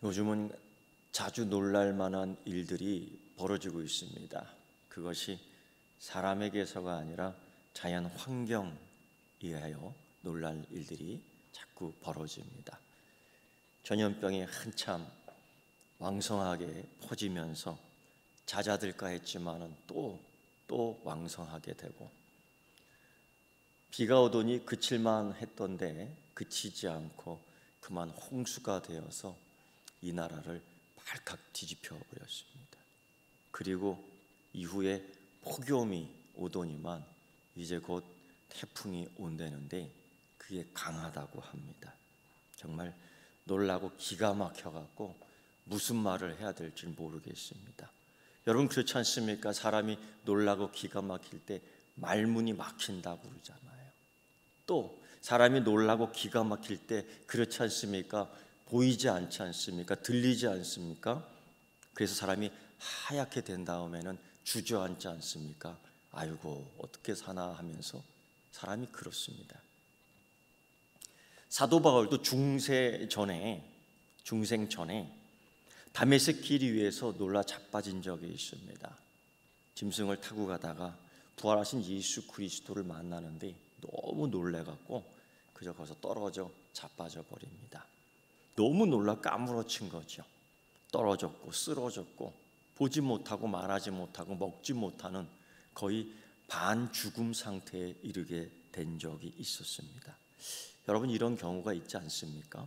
요즘은 자주 놀랄 만한 일들이 벌어지고 있습니다. 그것이 사람에게서가 아니라 자연 환경에 의하여 놀랄 일들이 자꾸 벌어집니다. 전염병이 한참 왕성하게 퍼지면서 잦아들까 했지만은 또 왕성하게 되고, 비가 오더니 그칠만 했던데 그치지 않고 그만 홍수가 되어서 이 나라를 발칵 뒤집혀 버렸습니다. 그리고 이후에 폭염이 오더니만 이제 곧 태풍이 온다는데 그게 강하다고 합니다. 정말 놀라고 기가 막혀갖고 무슨 말을 해야 될지 모르겠습니다. 여러분, 그렇지 않습니까? 사람이 놀라고 기가 막힐 때 말문이 막힌다고 그러잖아요. 또 사람이 놀라고 기가 막힐 때 그렇지 않습니까? 보이지 않지 않습니까? 들리지 않습니까? 그래서 사람이 하얗게 된 다음에는 주저앉지 않습니까? 아이고 어떻게 사나 하면서 사람이 그렇습니다. 사도 바울도 중생 전에 다메섹 길 위에서 놀라 자빠진 적이 있습니다. 짐승을 타고 가다가 부활하신 예수 그리스도를 만나는데 너무 놀래갖고 그저 거기서 떨어져 자빠져 버립니다. 너무 놀라 까무러친 거죠. 떨어졌고 쓰러졌고 보지 못하고 말하지 못하고 먹지 못하는 거의 반죽음 상태에 이르게 된 적이 있었습니다. 여러분, 이런 경우가 있지 않습니까?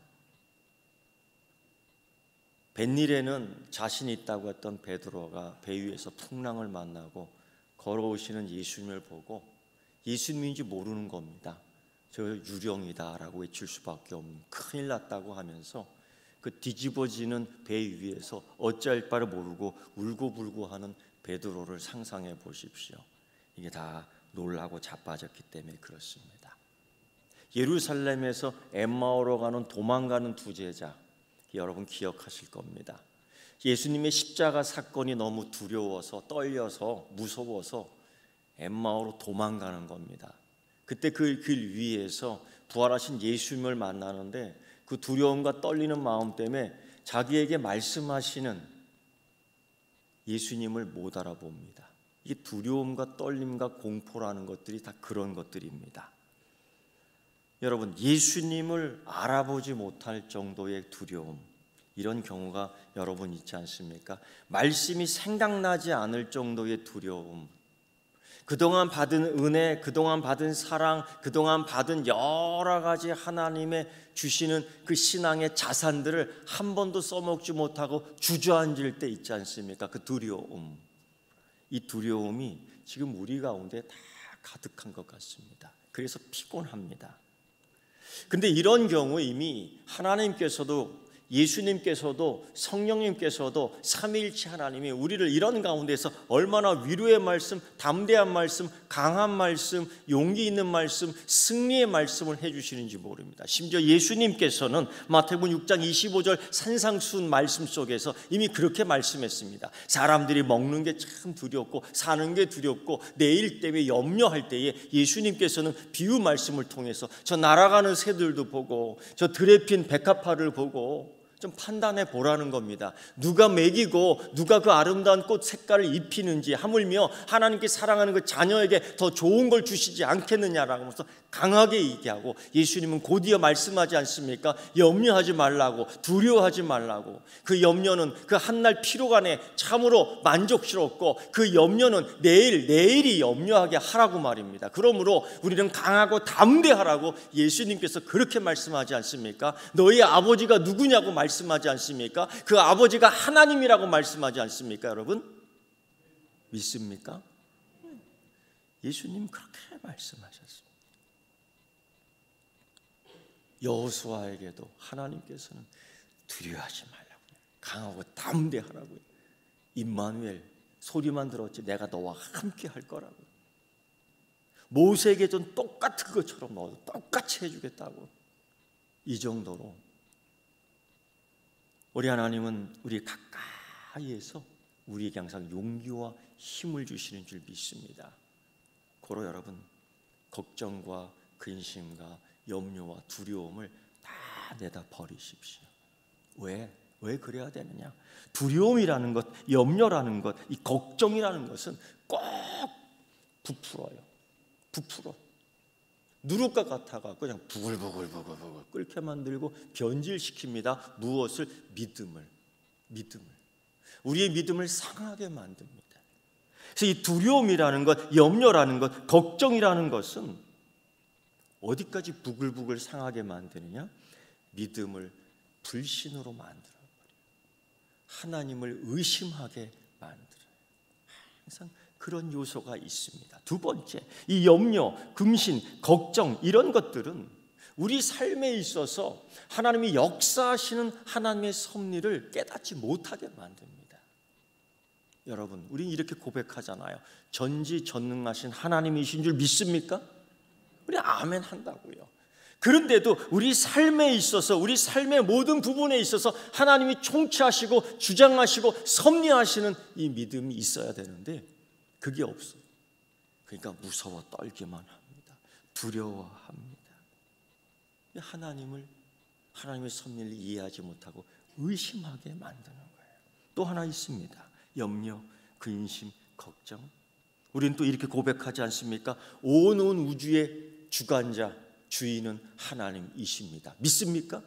뱃일에는 자신 있다고 했던 베드로가 배 위에서 풍랑을 만나고 걸어오시는 예수님을 보고 예수님인지 모르는 겁니다. 저 유령이다라고 외칠 수밖에 없는, 큰일 났다고 하면서 그 뒤집어지는 배 위에서 어찌할 바를 모르고 울고불고 하는 베드로를 상상해 보십시오. 이게 다 놀라고 자빠졌기 때문에 그렇습니다. 예루살렘에서 엠마오로 가는 도망가는 두 제자, 여러분 기억하실 겁니다. 예수님의 십자가 사건이 너무 두려워서 떨려서 무서워서 엠마오로 도망가는 겁니다. 그때 그 길 위에서 부활하신 예수님을 만나는데 그 두려움과 떨리는 마음 때문에 자기에게 말씀하시는 예수님을 못 알아봅니다. 이 두려움과 떨림과 공포라는 것들이 다 그런 것들입니다. 여러분, 예수님을 알아보지 못할 정도의 두려움, 이런 경우가 여러분 있지 않습니까? 말씀이 생각나지 않을 정도의 두려움, 그동안 받은 은혜, 그동안 받은 사랑, 그동안 받은 여러 가지 하나님의 주시는 그 신앙의 자산들을 한 번도 써먹지 못하고 주저앉을 때 있지 않습니까? 그 두려움, 이 두려움이 지금 우리 가운데 다 가득한 것 같습니다. 그래서 피곤합니다. 근데 이런 경우 이미 하나님께서도, 예수님께서도, 성령님께서도, 삼위일체 하나님이 우리를 이런 가운데서 얼마나 위로의 말씀, 담대한 말씀, 강한 말씀, 용기 있는 말씀, 승리의 말씀을 해주시는지 모릅니다. 심지어 예수님께서는 마태복음 6장 25절 산상수훈 말씀 속에서 이미 그렇게 말씀했습니다. 사람들이 먹는 게 참 두렵고 사는 게 두렵고 내일 때문에 염려할 때에 예수님께서는 비유 말씀을 통해서 저 날아가는 새들도 보고 저 들에 핀 백합화를 보고 좀 판단해 보라는 겁니다. 누가 먹이고 누가 그 아름다운 꽃 색깔을 입히는지, 하물며 하나님께 사랑하는 그 자녀에게 더 좋은 걸 주시지 않겠느냐라고 하면서 강하게 얘기하고, 예수님은 곧이어 말씀하지 않습니까? 염려하지 말라고, 두려워하지 말라고. 그 염려는 그 한날 피로간에 참으로 만족스럽고, 그 염려는 내일이 염려하게 하라고 말입니다. 그러므로 우리는 강하고 담대하라고 예수님께서 그렇게 말씀하지 않습니까? 너희 아버지가 누구냐고 말씀하지 않습니까? 그 아버지가 하나님이라고 말씀하지 않습니까? 여러분 믿습니까? 예수님 그렇게 말씀하셨습니다. 여호수아에게도 하나님께서는 두려워하지 말라고, 강하고 담대하라고요. 임마누엘, 소리만 들었지 내가 너와 함께 할 거라고. 모세에게도 똑같은 것처럼 너도 똑같이 해주겠다고. 이 정도로 우리 하나님은 우리 가까이에서 우리에게 항상 용기와 힘을 주시는 줄 믿습니다. 고로 여러분, 걱정과 근심과 염려와 두려움을 다 내다 버리십시오. 왜? 왜 그래야 되느냐? 두려움이라는 것, 염려라는 것, 이 걱정이라는 것은 꼭 부풀어요. 부풀어. 누룩과 같아가 그냥 부글부글 끓게 만들고 변질시킵니다. 무엇을? 믿음을. 우리의 믿음을 상하게 만듭니다. 그래서 이 두려움이라는 것, 염려라는 것, 걱정이라는 것은 어디까지 부글부글 상하게 만드느냐? 믿음을 불신으로 만들어버려요. 하나님을 의심하게 만들어요. 항상 그런 요소가 있습니다. 두 번째, 이 염려, 금신, 걱정 이런 것들은 우리 삶에 있어서 하나님이 역사하시는 하나님의 섭리를 깨닫지 못하게 만듭니다. 여러분, 우리는 이렇게 고백하잖아요. 전지전능하신 하나님이신 줄 믿습니까? 우리 아멘 한다고요. 그런데도 우리 삶에 있어서, 우리 삶의 모든 부분에 있어서 하나님이 통치하시고 주장하시고 섭리하시는 이 믿음이 있어야 되는데 그게 없어요. 그러니까 무서워 떨기만 합니다. 두려워합니다. 하나님의 섭리를 이해하지 못하고 의심하게 만드는 거예요. 또 하나 있습니다. 염려, 근심, 걱정. 우리는 또 이렇게 고백하지 않습니까? 온 우주의 주관자, 주인은 하나님이십니다. 믿습니까?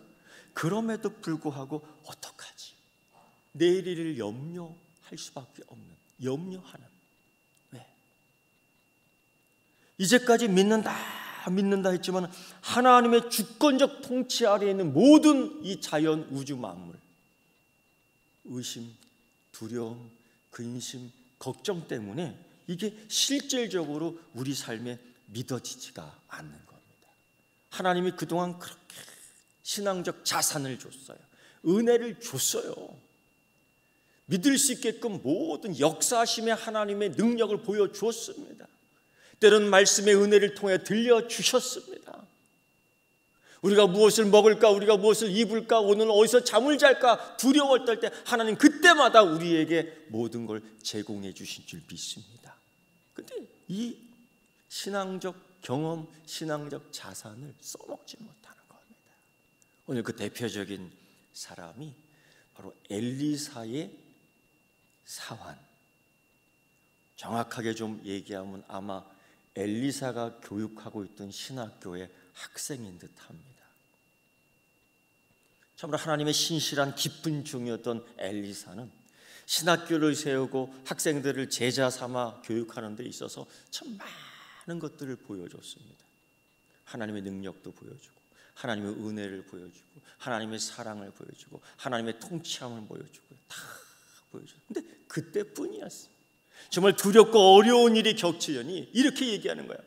그럼에도 불구하고 어떡하지? 내일 일을 염려할 수밖에 없는, 염려하는. 왜? 이제까지 믿는다 했지만 하나님의 주권적 통치 아래에 있는 모든 이 자연 우주 만물, 의심, 두려움, 근심, 걱정 때문에 이게 실질적으로 우리 삶에 믿어지지가 않는 겁니다. 하나님이 그동안 그렇게 신앙적 자산을 줬어요. 은혜를 줬어요. 믿을 수 있게끔 모든 역사하심의 하나님의 능력을 보여주었습니다. 때로는 말씀의 은혜를 통해 들려주셨습니다. 우리가 무엇을 먹을까, 우리가 무엇을 입을까, 오늘 어디서 잠을 잘까 두려워 떨 때 하나님 그때마다 우리에게 모든 걸 제공해 주신 줄 믿습니다. 그런데 이 신앙적 경험, 신앙적 자산을 써먹지 못하는 겁니다. 오늘 그 대표적인 사람이 바로 엘리사의 사환. 정확하게 좀 얘기하면 아마 엘리사가 교육하고 있던 신학교의 학생인 듯합니다. 참으로 하나님의 신실한 깊은 종이었던 엘리사는 신학교를 세우고 학생들을 제자 삼아 교육하는 데 있어서 참 많은 것들을 보여줬습니다. 하나님의 능력도 보여주고 하나님의 은혜를 보여주고 하나님의 사랑을 보여주고 하나님의 통치함을 보여주고 다 보여줬어요. 근데 그때뿐이었어요. 정말 두렵고 어려운 일이 겹치려니 이렇게 얘기하는 거예요.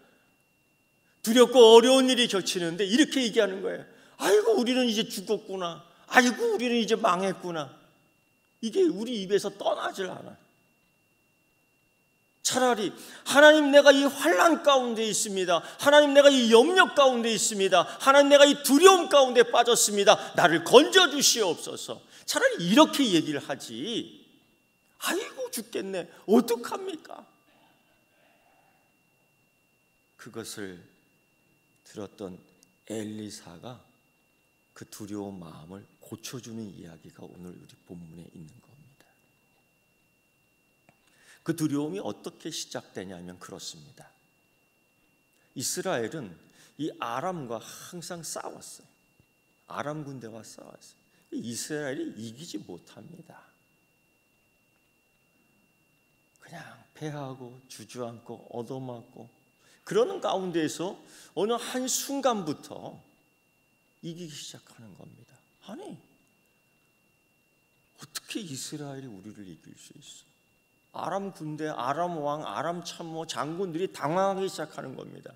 두렵고 어려운 일이 겹치는데 이렇게 얘기하는 거예요. 아이고 우리는 이제 죽었구나. 아이고 우리는 이제 망했구나. 이게 우리 입에서 떠나질 않아요. 차라리 하나님 내가 이 환난 가운데 있습니다. 하나님 내가 이 염려 가운데 있습니다. 하나님 내가 이 두려움 가운데 빠졌습니다. 나를 건져주시옵소서. 차라리 이렇게 얘기를 하지. 아이고 죽겠네. 어떡합니까? 그것을 들었던 엘리사가 그 두려운 마음을 고쳐주는 이야기가 오늘 우리 본문에 있는 겁니다. 그 두려움이 어떻게 시작되냐면 그렇습니다. 이스라엘은 이 아람과 항상 싸웠어요. 아람 군대와 싸웠어요. 이스라엘이 이기지 못합니다. 그냥 패하고 주저앉고 얻어맞고 그러는 가운데에서 어느 한순간부터 이기기 시작하는 겁니다. 아니 어떻게 이스라엘이 우리를 이길 수 있어? 아람 군대, 아람 왕, 아람 참모, 장군들이 당황하기 시작하는 겁니다.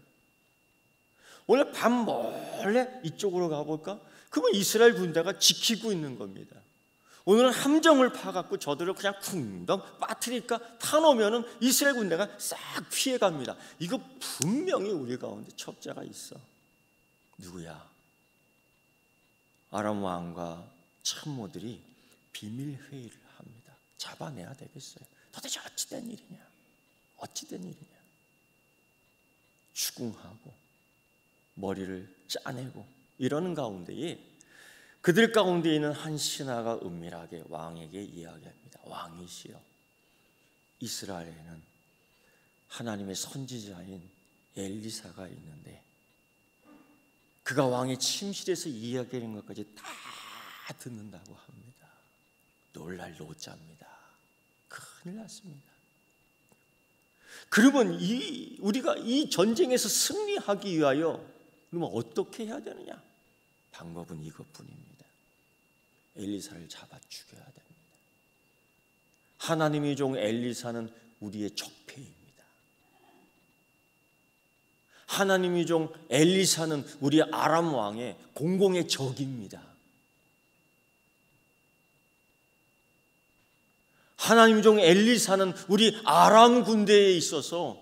오늘 밤 몰래 이쪽으로 가볼까? 그러면 이스라엘 군대가 지키고 있는 겁니다. 오늘은 함정을 파갖고 저들을 그냥 쿵덩 빠뜨리니까 타놓으면 이스라엘 군대가 싹 피해갑니다. 이거 분명히 우리 가운데 첩자가 있어. 누구야? 아람 왕과 참모들이 비밀 회의를 합니다. 잡아내야 되겠어요. 도대체 어찌된 일이냐? 어찌된 일이냐? 추궁하고 머리를 짜내고 이러는 가운데에 그들 가운데 있는 한 신하가 은밀하게 왕에게 이야기합니다. 왕이시여, 이스라엘에는 하나님의 선지자인 엘리사가 있는데 그가 왕의 침실에서 이야기하는 것까지 다 듣는다고 합니다. 놀랄 노자입니다. 큰일 났습니다. 그러면 우리가 이 전쟁에서 승리하기 위하여 그러면 어떻게 해야 되느냐? 방법은 이것뿐입니다. 엘리사를 잡아 죽여야 됩니다. 하나님의 종 엘리사는 우리의 적폐입니다. 하나님의 종 엘리사는 우리 아람 왕의 공공의 적입니다. 하나님의 종 엘리사는 우리 아람 군대에 있어서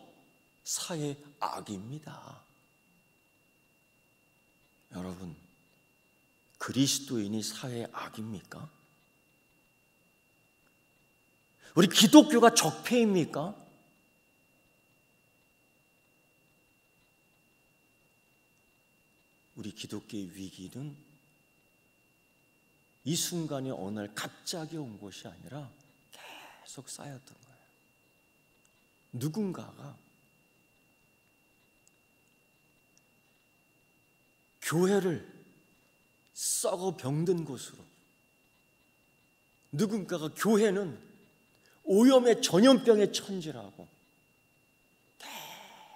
사의 악입니다. 여러분, 그리스도인이 사의 악입니까? 우리 기독교가 적폐입니까? 우리 기독교의 위기는 이 순간에 어느 날 갑자기 온 것이 아니라 계속 쌓였던 거예요. 누군가가 교회를 썩어 병든 곳으로, 누군가가 교회는 오염의 전염병의 천지라고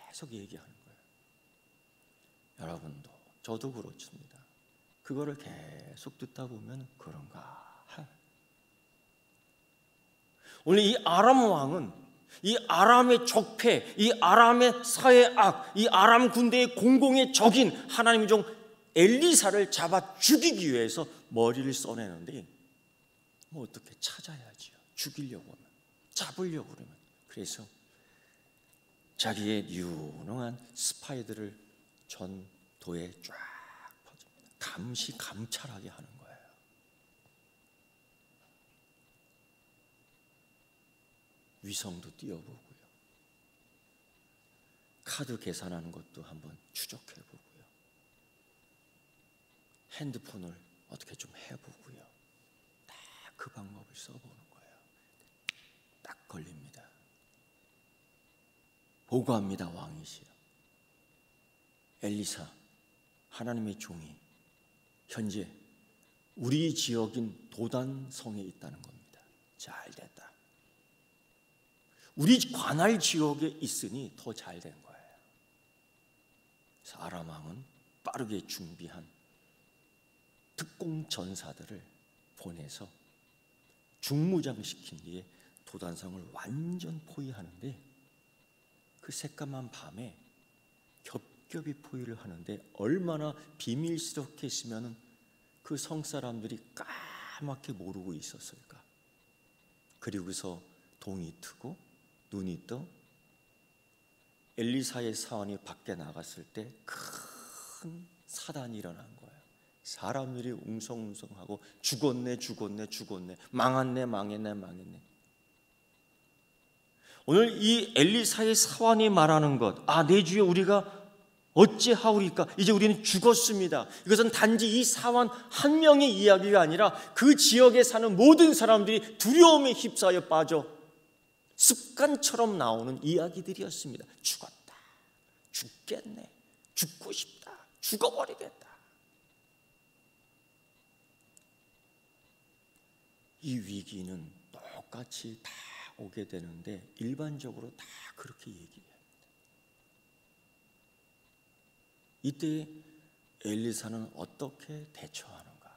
계속 얘기하는 거예요. 여러분도 저도 그렇습니다. 그거를 계속 듣다 보면 그런가. 오늘 이 아람 왕은 이 아람의 적폐, 이 아람의 사회 악, 이 아람 군대의 공공의 적인 하나님의 종 엘리사를 잡아 죽이기 위해서 머리를 써내는데 뭐 어떻게 찾아야지요. 죽이려고 하면, 잡으려고 그러면. 그래서 자기의 유능한 스파이들을 전도에 쫙 퍼집니다. 감시 감찰하게 하는 거예요. 위성도 띄워보고요. 카드 계산하는 것도 한번 추적해보고요. 핸드폰을 어떻게 좀 해보고요. 딱 그 방법을 써보는 거예요. 딱 걸립니다. 보고합니다. 왕이시여, 엘리사 하나님의 종이 현재 우리 지역인 도단성에 있다는 겁니다. 잘 됐다. 우리 관할 지역에 있으니 더 잘 된 거예요. 그래서 아람 왕은 빠르게 준비한 특공 전사들을 보내서 중무장시킨 뒤에 도단성을 완전 포위하는데, 그 새까만 밤에 겹겹이 포위를 하는데 얼마나 비밀스럽게 했으면 그 성사람들이 까맣게 모르고 있었을까. 그리고서 동이 트고 눈이 떠 엘리사의 사원이 밖에 나갔을 때 큰 사단이 일어난 거예요. 사람들이 웅성웅성하고 죽었네, 죽었네, 죽었네, 망했네, 망했네, 망했네. 오늘 이 엘리사의 사원이 말하는 것, 내 주여 우리가 어찌하오리까? 이제 우리는 죽었습니다. 이것은 단지 이 사원 한 명의 이야기가 아니라 그 지역에 사는 모든 사람들이 두려움에 휩싸여 빠져 습관처럼 나오는 이야기들이었습니다. 죽었다, 죽겠네, 죽고 싶다, 죽어버리겠다. 이 위기는 똑같이 다 오게 되는데 일반적으로 다 그렇게 얘기해요. 이때 엘리사는 어떻게 대처하는가?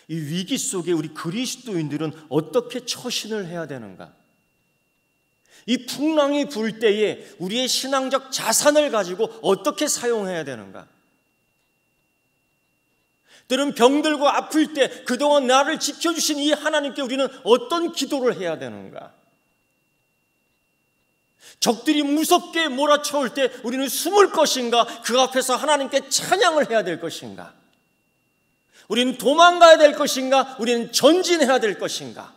이 위기 속에 우리 그리스도인들은 어떻게 처신을 해야 되는가? 이 풍랑이 불 때에 우리의 신앙적 자산을 가지고 어떻게 사용해야 되는가? 때론 병들고 아플 때 그동안 나를 지켜주신 이 하나님께 우리는 어떤 기도를 해야 되는가? 적들이 무섭게 몰아쳐올 때 우리는 숨을 것인가? 그 앞에서 하나님께 찬양을 해야 될 것인가? 우리는 도망가야 될 것인가? 우리는 전진해야 될 것인가?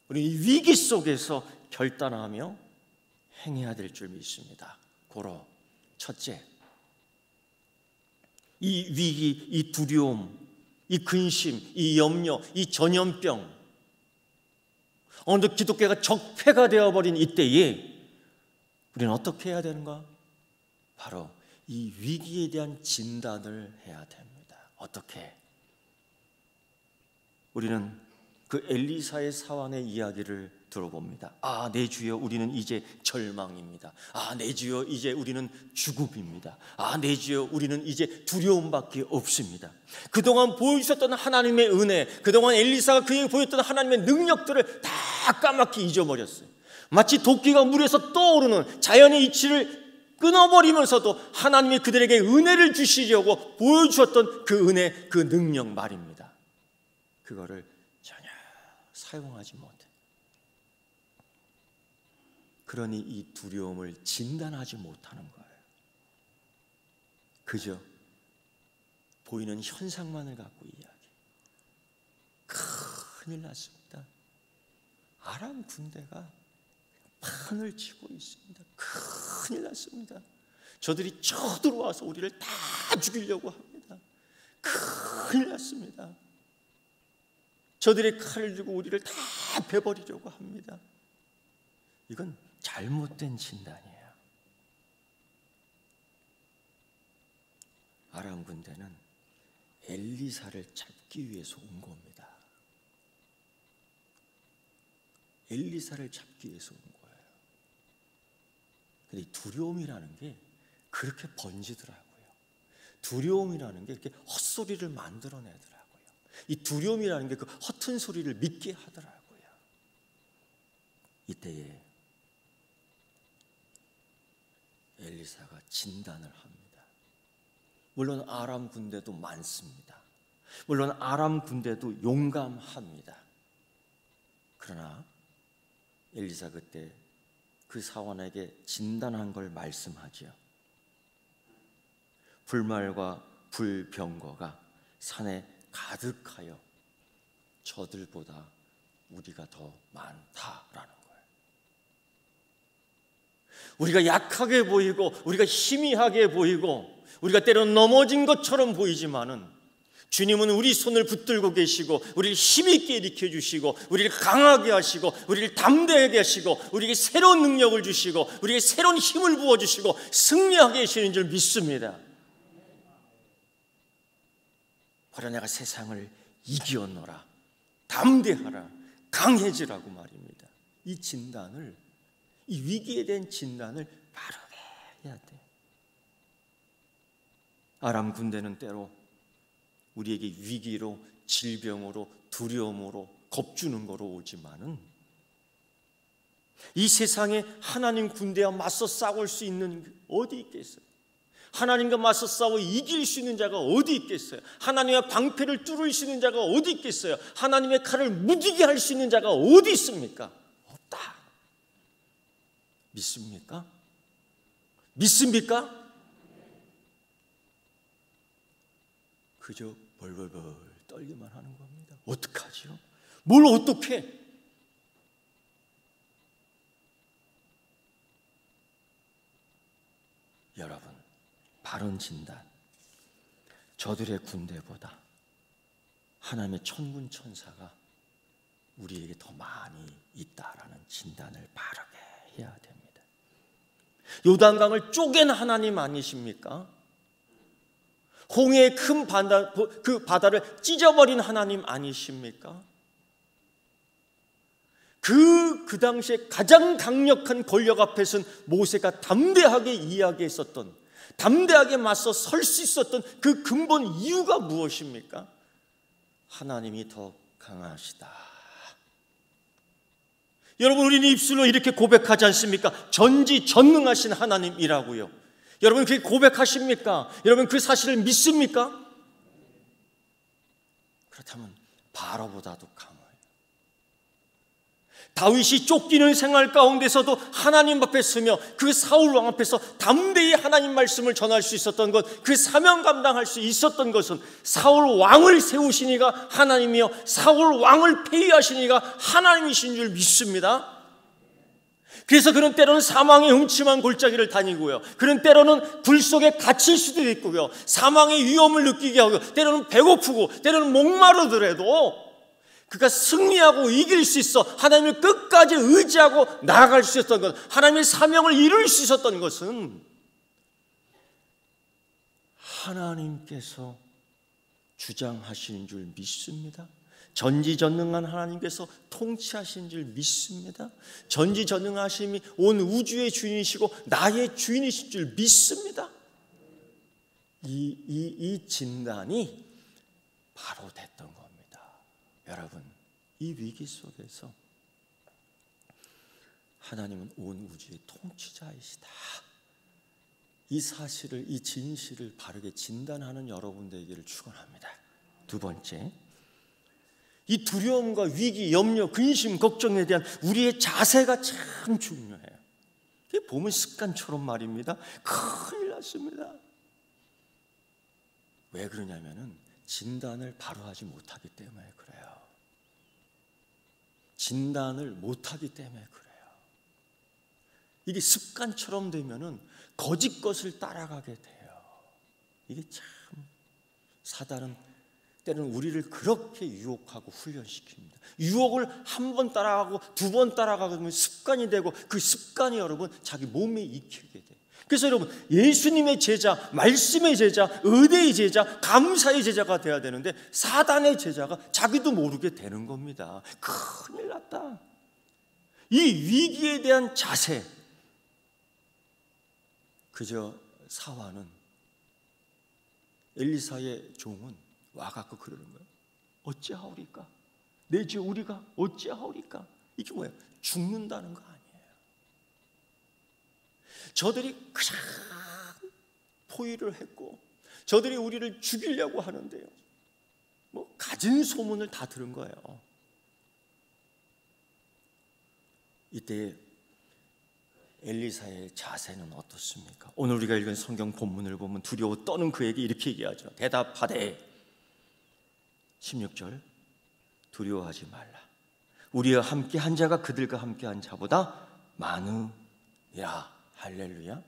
우리 위기 속에서 결단하며 행해야 될 줄 믿습니다. 고로 첫째, 이 위기, 이 두려움, 이 근심, 이 염려, 이 전염병, 어느 기독교가 적폐가 되어버린 이때에 우리는 어떻게 해야 되는가? 바로 이 위기에 대한 진단을 해야 됩니다. 어떻게? 우리는 그 엘리사의 사환의 이야기를 들어봅니다. 아, 내 주여, 우리는 이제 절망입니다. 아, 내 주여, 이제 우리는 죽음입니다. 아, 내 주여, 우리는 이제 두려움밖에 없습니다. 그동안 보여주셨던 하나님의 은혜, 그동안 엘리사가 그에게 보였던 하나님의 능력들을 다 까맣게 잊어버렸어요. 마치 도끼가 물에서 떠오르는 자연의 이치를 끊어버리면서도 하나님이 그들에게 은혜를 주시려고 보여주셨던 그 은혜, 그 능력 말입니다. 그거를 전혀 사용하지 못해. 그러니 이 두려움을 진단하지 못하는 거예요. 그저 보이는 현상만을 갖고 이야기. 큰일 났습니다. 아람 군대가 판을 치고 있습니다. 큰일 났습니다. 저들이 쳐들어와서 우리를 다 죽이려고 합니다. 큰일 났습니다. 저들의 칼을 들고 우리를 다 베버리려고 합니다. 이건 잘못된 진단이에요. 아람 군대는 엘리사를 잡기 위해서 온 겁니다. 엘리사를 잡기 위해서 온 거예요. 근데 이 두려움이라는 게 그렇게 번지더라고요. 두려움이라는 게 이렇게 헛소리를 만들어내더라고요. 이 두려움이라는 게 그 허튼 소리를 믿게 하더라고요. 이때에 엘리사가 진단을 합니다. 물론 아람 군대도 많습니다. 물론 아람 군대도 용감합니다. 그러나 엘리사 그때 그 사원에게 진단한 걸 말씀하지요. 불말과 불병거가 산에 가득하여 저들보다 우리가 더 많다라는 거예요. 우리가 약하게 보이고 우리가 희미하게 보이고 우리가 때로는 넘어진 것처럼 보이지만은 주님은 우리 손을 붙들고 계시고 우리를 힘있게 일으켜 주시고 우리를 강하게 하시고 우리를 담대하게 하시고 우리에게 새로운 능력을 주시고 우리에게 새로운 힘을 부어주시고 승리하게 하시는 줄 믿습니다. 바로 내가 세상을 이기었노라, 담대하라, 강해지라고 말입니다. 이 진단을, 이 위기에 대한 진단을 바르게 해야 돼. 아람 군대는 때로 우리에게 위기로, 질병으로, 두려움으로, 겁주는 거로 오지만은 이 세상에 하나님 군대와 맞서 싸울 수 있는 어디 있겠어요? 하나님과 맞서 싸워 이길 수 있는 자가 어디 있겠어요? 하나님의 방패를 뚫을 수 있는 자가 어디 있겠어요? 하나님의 칼을 무디게 할 수 있는 자가 어디 있습니까? 없다. 믿습니까? 믿습니까? 그저 벌벌벌 떨기만 하는 겁니다. 어떡하죠? 뭘 어떻게? 여러분, 바른 진단, 저들의 군대보다 하나님의 천군 천사가 우리에게 더 많이 있다라는 진단을 바르게 해야 됩니다. 요단강을 쪼갠 하나님 아니십니까? 홍해의 큰 바다, 그 바다를 찢어버린 하나님 아니십니까? 그 당시에 가장 강력한 권력 앞에서는 모세가 담대하게 이야기했었던, 담대하게 맞서 설 수 있었던 그 근본 이유가 무엇입니까? 하나님이 더 강하시다. 여러분, 우리는 입술로 이렇게 고백하지 않습니까? 전지전능하신 하나님이라고요. 여러분, 그렇게 고백하십니까? 여러분, 그 사실을 믿습니까? 그렇다면 바로보다도 강해요. 다윗이 쫓기는 생활 가운데서도 하나님 앞에 서며 그 사울 왕 앞에서 담대히 하나님 말씀을 전할 수 있었던 것, 그 사명 감당할 수 있었던 것은 사울 왕을 세우시니가 하나님이요, 사울 왕을 폐위하시니가 하나님이신 줄 믿습니다. 그래서 그는 때로는 사망의 음침한 골짜기를 다니고요, 그는 때로는 불 속에 갇힐 수도 있고요, 사망의 위험을 느끼게 하고, 때로는 배고프고 때로는 목마르더라도 그가 승리하고 이길 수 있어 하나님을 끝까지 의지하고 나아갈 수 있었던 것, 하나님의 사명을 이룰 수 있었던 것은 하나님께서 주장하시는 줄 믿습니다. 전지전능한 하나님께서 통치하시는 줄 믿습니다. 전지전능하심이 온 우주의 주인이시고 나의 주인이신 줄 믿습니다. 이 진단이 바로 됐던 겁니다. 여러분, 이 위기 속에서 하나님은 온 우주의 통치자이시다, 이 사실을, 이 진실을 바르게 진단하는 여러분 되기를 축원합니다. 두 번째, 이 두려움과 위기, 염려, 근심, 걱정에 대한 우리의 자세가 참 중요해요. 이게 보면 습관처럼 말입니다. 큰일 났습니다. 왜 그러냐면은 진단을 바로 하지 못하기 때문에 그래요. 진단을 못하기 때문에 그래요. 이게 습관처럼 되면은 거짓 것을 따라가게 돼요. 이게 참 사단은 때로는 우리를 그렇게 유혹하고 훈련시킵니다. 유혹을 한 번 따라가고 두 번 따라가면 습관이 되고, 그 습관이 여러분 자기 몸에 익히게 돼요. 그래서 여러분, 예수님의 제자, 말씀의 제자, 의대의 제자, 감사의 제자가 돼야 되는데 사단의 제자가 자기도 모르게 되는 겁니다. 큰일 났다. 이 위기에 대한 자세, 그저 사화는, 엘리사의 종은 와갖고 그러는 거예요. 어찌하오리까? 내지 우리가 어찌하오리까? 이게 뭐예요? 죽는다는 거 아니에요. 저들이 그냥 포위를 했고 저들이 우리를 죽이려고 하는데요, 뭐 가진 소문을 다 들은 거예요. 이때 엘리사의 자세는 어떻습니까? 오늘 우리가 읽은 성경 본문을 보면 두려워 떠는 그에게 이렇게 얘기하죠. 대답하되 16절, 두려워하지 말라. 우리와 함께 한 자가 그들과 함께 한 자보다 많으야. 할렐루야.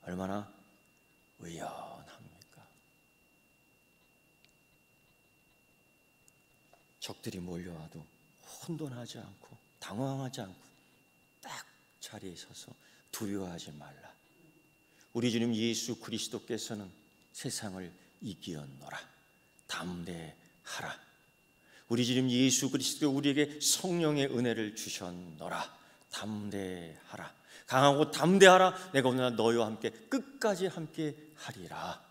얼마나 의연합니까? 적들이 몰려와도 혼돈하지 않고 당황하지 않고 딱 자리에 서서 두려워하지 말라. 우리 주님 예수 그리스도께서는 세상을 이기었노라. 담대하라. 우리 주님 예수 그리스도 우리에게 성령의 은혜를 주셨노라. 담대하라. 강하고 담대하라. 내가 오늘 너희와 함께 끝까지 함께 하리라.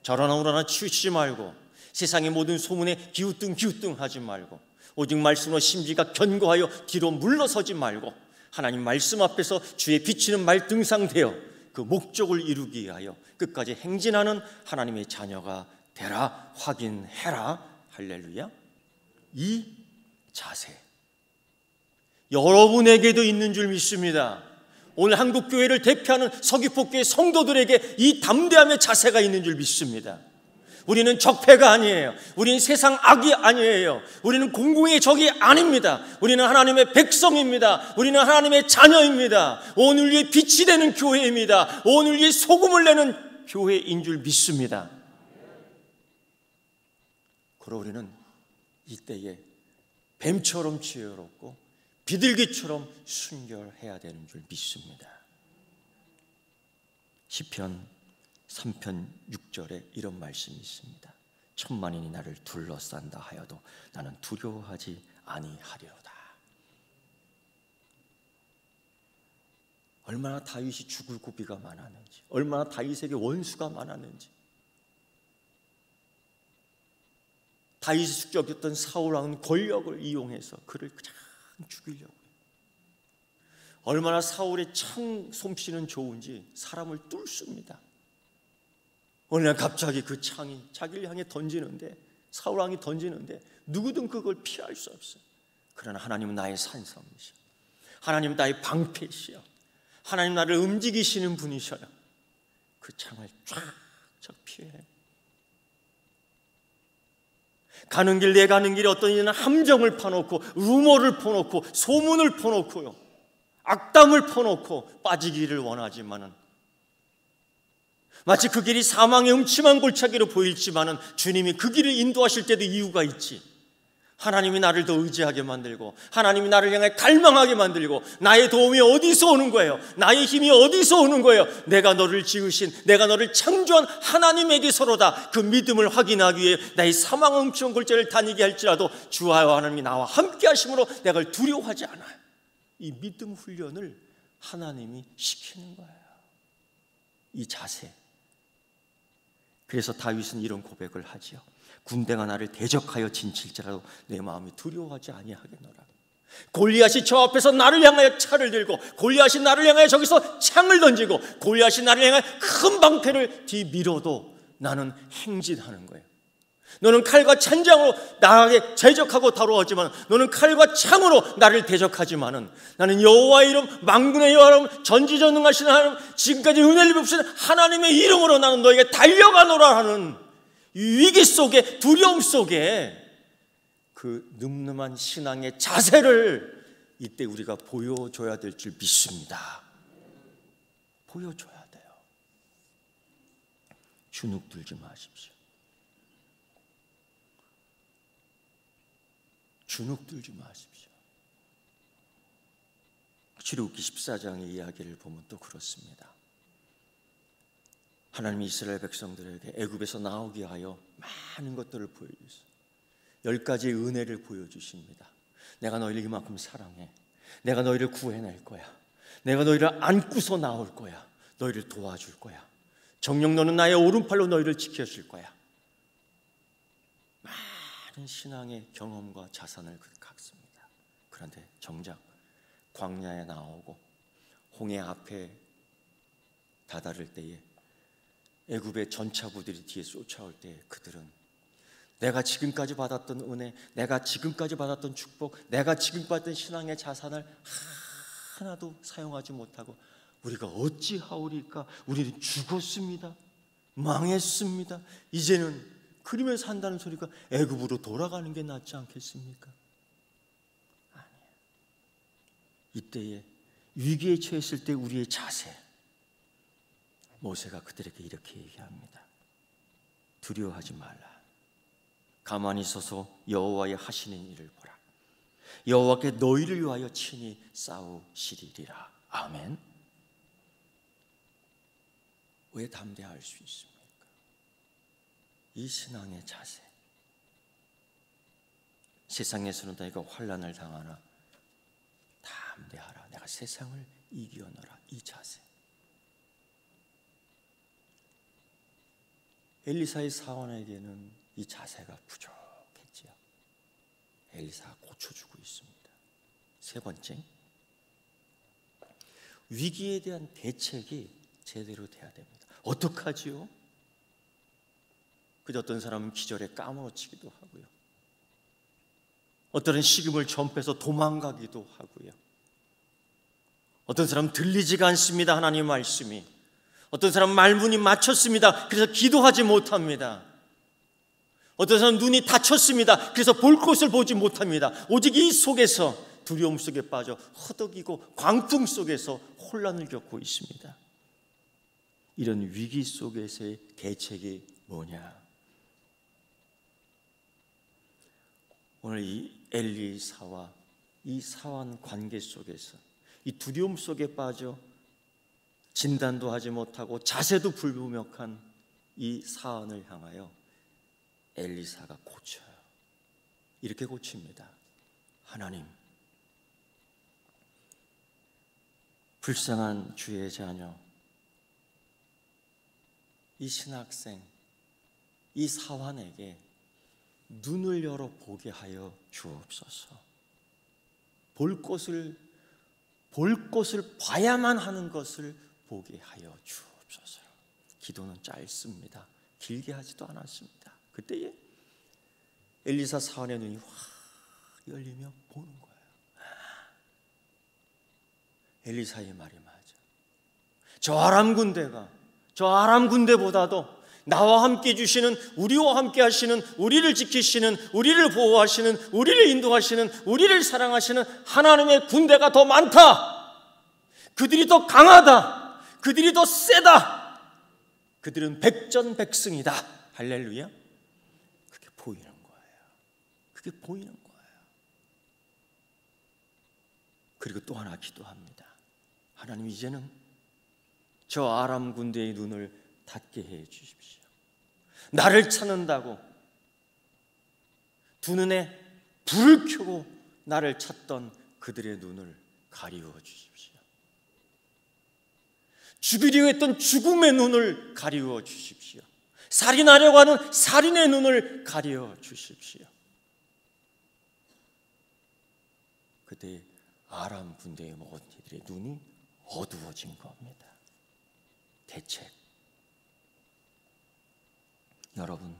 저러나 오러나 치우치지 말고 세상의 모든 소문에 기우뚱 하지 말고 오직 말씀으로 심지가 견고하여 뒤로 물러서지 말고 하나님 말씀 앞에서 주의 비치는 말등상되어 그 목적을 이루기 위하여 끝까지 행진하는 하나님의 자녀가 되라. 확인해라. 할렐루야. 이 자세 여러분에게도 있는 줄 믿습니다. 오늘 한국교회를 대표하는 서귀포교회 성도들에게 이 담대함의 자세가 있는 줄 믿습니다. 우리는 적폐가 아니에요. 우리는 세상 악이 아니에요. 우리는 공공의 적이 아닙니다. 우리는 하나님의 백성입니다. 우리는 하나님의 자녀입니다. 온 인류의 빛이 되는 교회입니다. 온 인류의 소금을 내는 교회인 줄 믿습니다. 그러고 우리는 이때에 뱀처럼 지혜롭고 비둘기처럼 순결해야 되는 줄 믿습니다. 시편 3편 6절에 이런 말씀이 있습니다. 천만인이 나를 둘러싼다 하여도 나는 두려워하지 아니하리로다. 얼마나 다윗이 죽을 고비가 많았는지, 얼마나 다윗에게 원수가 많았는지, 다윗이 숙적했던 사울 왕은 권력을 이용해서 그를 그냥 죽이려고, 얼마나 사울의 창 솜씨는 좋은지 사람을 뚫습니다. 어느 날 갑자기 그 창이 자기를 향해 던지는데, 사울 왕이 던지는데 누구든 그걸 피할 수 없어요. 그러나 하나님은 나의 산성이시오. 하나님은 나의 방패시오. 하나님 나를 움직이시는 분이셔요. 그 창을 쫙 피해. 가는 길, 내 가는 길에 어떤 이는 함정을 파놓고 루머를 퍼놓고 소문을 퍼놓고요, 악담을 퍼놓고 빠지기를 원하지만은, 마치 그 길이 사망의 음침한 골짜기로 보일지만은 주님이 그 길을 인도하실 때도 이유가 있지. 하나님이 나를 더 의지하게 만들고, 하나님이 나를 향해 갈망하게 만들고, 나의 도움이 어디서 오는 거예요? 나의 힘이 어디서 오는 거예요? 내가 너를 지으신, 내가 너를 창조한 하나님에게서로다. 그 믿음을 확인하기 위해 나의 사망의 음침한 골짜기를 다니게 할지라도 주와 하나님이 나와 함께 하심으로 내가 두려워하지 않아요. 이 믿음 훈련을 하나님이 시키는 거예요. 이 자세. 그래서 다윗은 이런 고백을 하지요. 군대가 나를 대적하여 진칠지라도 내 마음이 두려워하지 아니하겠노라. 골리앗이 저 앞에서 나를 향하여 차를 들고, 골리앗이 나를 향하여 저기서 창을 던지고, 골리앗이 나를 향하여 큰 방패를 뒤밀어도 나는 행진하는 거예요. 너는 칼과 찬장으로 나에게 대적하고 다루었지만, 너는 칼과 창으로 나를 대적하지만은 나는 여호와의 이름, 만군의 여호와, 전지전능하신 하나님, 지금까지 은혜를 베푸신 하나님의 이름으로 나는 너에게 달려가노라 하는 위기 속에, 두려움 속에 그 늠름한 신앙의 자세를 이때 우리가 보여줘야 될 줄 믿습니다. 보여줘야 돼요. 주눅 들지 마십시오. 주눅 들지 마십시오. 출애굽기 14장의 이야기를 보면 또 그렇습니다. 하나님이 이스라엘 백성들에게 애굽에서 나오게 하여 많은 것들을 보여주세요. 10가지의 은혜를 보여주십니다. 내가 너희를 이만큼 사랑해. 내가 너희를 구해낼 거야. 내가 너희를 안고서 나올 거야. 너희를 도와줄 거야. 정녕 너는 나의 오른팔로 너희를 지켜줄 거야. 많은 신앙의 경험과 자산을 갖습니다. 그런데 정작 광야에 나오고 홍해 앞에 다다를 때에 애굽의 전차부들이 뒤에 쫓아올 때 그들은 내가 지금까지 받았던 은혜, 내가 지금까지 받았던 축복, 내가 지금 받았던 신앙의 자산을 하나도 사용하지 못하고 우리가 어찌하오리까? 우리는 죽었습니다. 망했습니다. 이제는 그러면서 한다는 소리가 애굽으로 돌아가는 게 낫지 않겠습니까? 아니에요. 이때에 위기에 처했을 때 우리의 자세, 모세가 그들에게 이렇게 얘기합니다. 두려워하지 말라. 가만히 서서 여호와의 하시는 일을 보라. 여호와께 너희를 위하여 친히 싸우시리라. 아멘. 왜 담대할 수 있습니까? 이 신앙의 자세. 세상에서는 너희가 환난을 당하나 담대하라. 내가 세상을 이겨노라. 이 자세. 엘리사의 사원에게는 이 자세가 부족했지요. 엘리사가 고쳐주고 있습니다. 세 번째, 위기에 대한 대책이 제대로 돼야 됩니다. 어떡하지요? 그저 어떤 사람은 기절에 까무러치기도 하고요. 어떤 식음을 전폐해서 도망가기도 하고요. 어떤 사람은 들리지가 않습니다. 하나님의 말씀이. 어떤 사람은 말문이 막혔습니다. 그래서 기도하지 못합니다. 어떤 사람은 눈이 닫혔습니다. 그래서 볼 곳을 보지 못합니다. 오직 이 속에서 두려움 속에 빠져 허덕이고 광풍 속에서 혼란을 겪고 있습니다. 이런 위기 속에서의 대책이 뭐냐? 오늘 이 엘리사와 이 사원 관계 속에서 이 두려움 속에 빠져 진단도 하지 못하고 자세도 불명확한 이 사안을 향하여 엘리사가 고쳐요. 이렇게 고칩니다. 하나님, 불쌍한 주의 자녀, 이 신학생, 이 사환에게 눈을 열어 보게 하여 주옵소서. 볼 것을 봐야만 하는 것을 보게 하여 주옵소서. 기도는 짧습니다. 길게 하지도 않았습니다. 그때에 엘리사 사환의 눈이 확 열리며 보는 거예요. 엘리사의 말이 맞아. 저 아람 군대보다도 나와 함께 해주시는, 우리와 함께 하시는, 우리를 지키시는, 우리를 보호하시는, 우리를 인도하시는, 우리를 사랑하시는 하나님의 군대가 더 많다. 그들이 더 강하다. 그들이 더 세다. 그들은 백전백승이다. 할렐루야. 그게 보이는 거예요. 그게 보이는 거예요. 그리고 또 하나 기도합니다. 하나님, 이제는 저 아람 군대의 눈을 닫게 해 주십시오. 나를 찾는다고 두 눈에 불을 켜고 나를 찾던 그들의 눈을 가리워 주십시오. 죽이려 했던 죽음의 눈을 가리워 주십시오. 살인하려고 하는 살인의 눈을 가리워 주십시오. 그때 아람 군대의 모든 이들의 눈이 어두워진 겁니다. 대책. 여러분,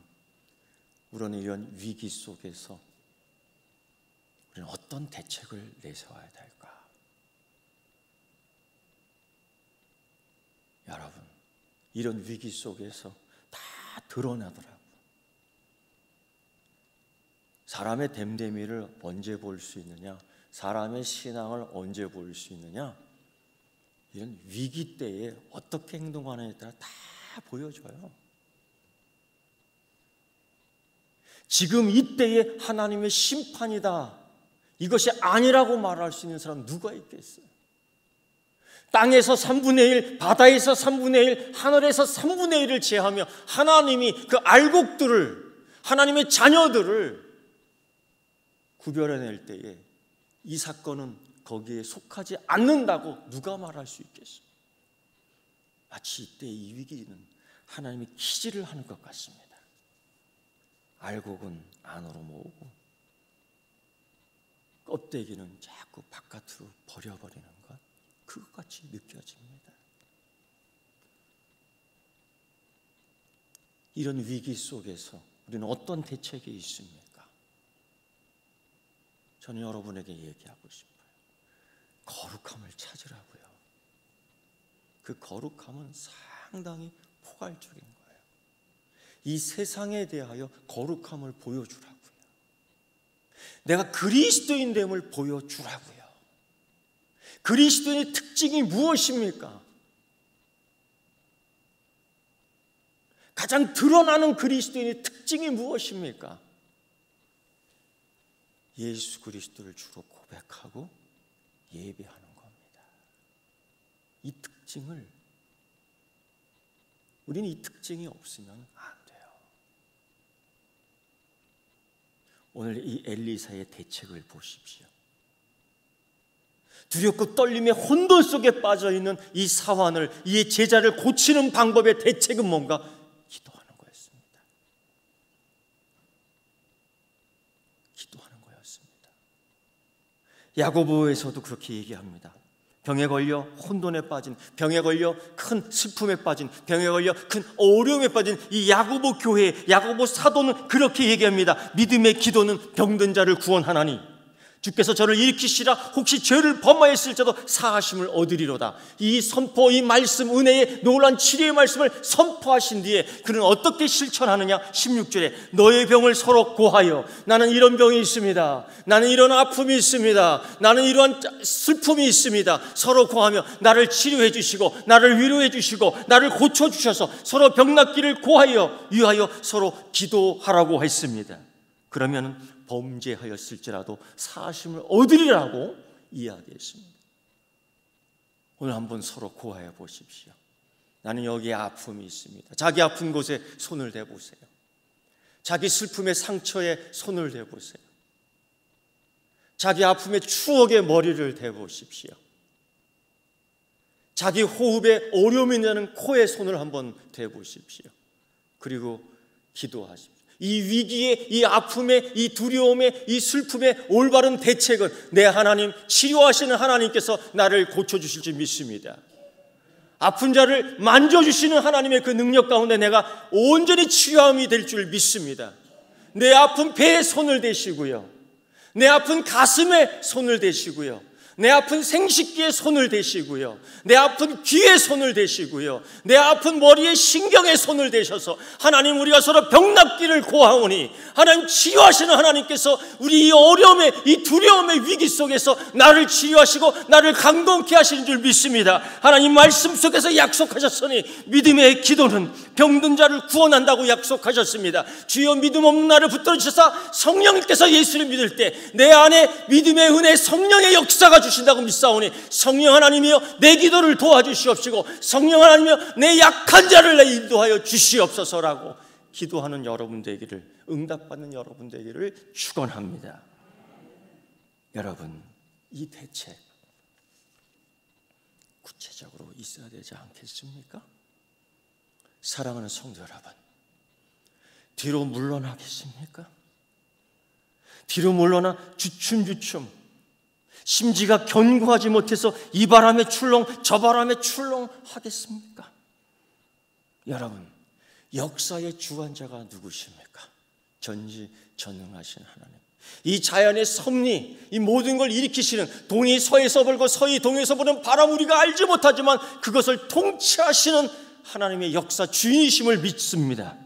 우리는 이런 위기 속에서 우리는 어떤 대책을 내세워야 될까? 여러분, 이런 위기 속에서 다 드러나더라고요. 사람의 됨됨이를 언제 볼 수 있느냐? 사람의 신앙을 언제 볼 수 있느냐? 이런 위기 때에 어떻게 행동하느냐에 따라 다 보여줘요. 지금 이때에 하나님의 심판이다, 이것이 아니라고 말할 수 있는 사람 누가 있겠어요? 땅에서 3분의 1, 바다에서 3분의 1, 하늘에서 3분의 1을 제하며 하나님이 그 알곡들을, 하나님의 자녀들을 구별해낼 때에 이 사건은 거기에 속하지 않는다고 누가 말할 수 있겠어요? 마치 이때 이 위기는 하나님이 키질을 하는 것 같습니다. 알곡은 안으로 모으고 껍데기는 자꾸 바깥으로 버려버리는 것, 그것같이 느껴집니다. 이런 위기 속에서 우리는 어떤 대책이 있습니까? 저는 여러분에게 얘기하고 싶어요. 거룩함을 찾으라고요. 그 거룩함은 상당히 포괄적인 거예요. 이 세상에 대하여 거룩함을 보여주라고요. 내가 그리스도인됨을 보여주라고요. 그리스도인의 특징이 무엇입니까? 가장 드러나는 그리스도인의 특징이 무엇입니까? 예수 그리스도를 주로 고백하고 예배하는 겁니다. 이 특징을, 우리는 이 특징이 없으면 안 돼요. 오늘 이 엘리사의 대책을 보십시오. 두렵고 떨림의 혼돈 속에 빠져있는 이 사환을, 이 제자를 고치는 방법의 대책은 뭔가? 기도하는 거였습니다. 기도하는 거였습니다. 야고보에서도 그렇게 얘기합니다. 병에 걸려 혼돈에 빠진, 병에 걸려 큰 슬픔에 빠진, 병에 걸려 큰 어려움에 빠진 이 야고보 교회, 야고보 사도는 그렇게 얘기합니다. 믿음의 기도는 병든 자를 구원하나니 주께서 저를 일으키시라. 혹시 죄를 범하였을지라도 사하심을 얻으리로다. 이 선포, 이 말씀, 은혜의 놀라운 치료의 말씀을 선포하신 뒤에 그는 어떻게 실천하느냐? 16절에 너의 병을 서로 고하여, 나는 이런 병이 있습니다, 나는 이런 아픔이 있습니다, 나는 이러한 슬픔이 있습니다, 서로 고하며 나를 치료해 주시고 나를 위로해 주시고 나를 고쳐주셔서 서로 병낫기를 고하여 위하여 서로 기도하라고 했습니다. 그러면 범죄하였을지라도 사하심을 얻으리라고 이야기했습니다. 오늘 한번 서로 고하여 보십시오. 나는 여기에 아픔이 있습니다. 자기 아픈 곳에 손을 대보세요. 자기 슬픔의 상처에 손을 대보세요. 자기 아픔의 추억에 머리를 대보십시오. 자기 호흡에 어려움이 나는 코에 손을 한번 대보십시오. 그리고 기도하십시오. 이 위기에, 이 아픔에, 이 두려움에, 이 슬픔에 올바른 대책은 내 하나님, 치료하시는 하나님께서 나를 고쳐주실 줄 믿습니다. 아픈 자를 만져주시는 하나님의 그 능력 가운데 내가 온전히 치유함이 될 줄 믿습니다. 내 아픈 배에 손을 대시고요, 내 아픈 가슴에 손을 대시고요, 내 아픈 생식기에 손을 대시고요, 내 아픈 귀에 손을 대시고요, 내 아픈 머리에 신경에 손을 대셔서 하나님, 우리가 서로 병낫기를 고하오니 하나님, 치유하시는 하나님께서 우리 이 어려움의, 이 두려움의 위기 속에서 나를 치유하시고 나를 강건케 하시는 줄 믿습니다. 하나님 말씀 속에서 약속하셨으니 믿음의 기도는 병든 자를 구원한다고 약속하셨습니다. 주여, 믿음 없는 나를 붙들어 주셔서 성령님께서 예수를 믿을 때 내 안에 믿음의 은혜, 성령의 역사가 주신다고 믿사오니 성령 하나님이여 내 기도를 도와주시옵시고 성령 하나님이여 내 약한 자를 인도하여 주시옵소서라고 기도하는 여러분 되기를, 응답받는 여러분 되기를 축원합니다. 여러분, 이 대책 구체적으로 있어야 되지 않겠습니까? 사랑하는 성도 여러분, 뒤로 물러나겠습니까? 뒤로 물러나 주춤주춤 심지가 견고하지 못해서 이 바람에 출렁 저 바람에 출렁 하겠습니까? 여러분, 역사의 주관자가 누구십니까? 전지전능하신 하나님, 이 자연의 섭리, 이 모든 걸 일으키시는, 동이 서에서 불고 서이 동에서 부는 바람, 우리가 알지 못하지만 그것을 통치하시는 하나님의 역사 주인이심을 믿습니다.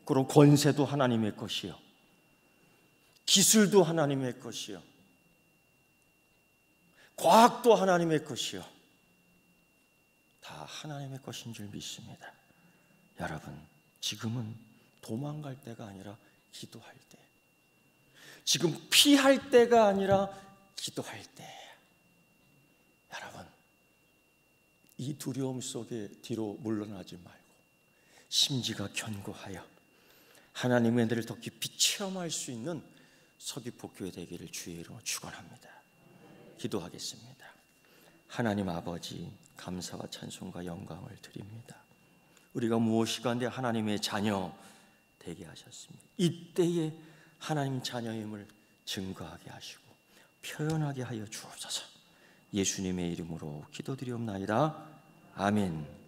그리고 권세도 하나님의 것이요, 기술도 하나님의 것이요, 과학도 하나님의 것이요, 다 하나님의 것인 줄 믿습니다. 여러분, 지금은 도망갈 때가 아니라 기도할 때, 지금 피할 때가 아니라 기도할 때. 여러분, 이 두려움 속에 뒤로 물러나지 말고 심지가 견고하여 하나님의 은혜를 더 깊이 체험할 수 있는 서귀포교회 되기를 주의 이름으로 축원합니다. 기도하겠습니다. 하나님 아버지, 감사와 찬송과 영광을 드립니다. 우리가 무엇이간데 하나님의 자녀 되게 하셨습니다. 이때에 하나님 자녀임을 증거하게 하시고 표현하게 하여 주옵소서. 예수님의 이름으로 기도드리옵나이다. 아멘.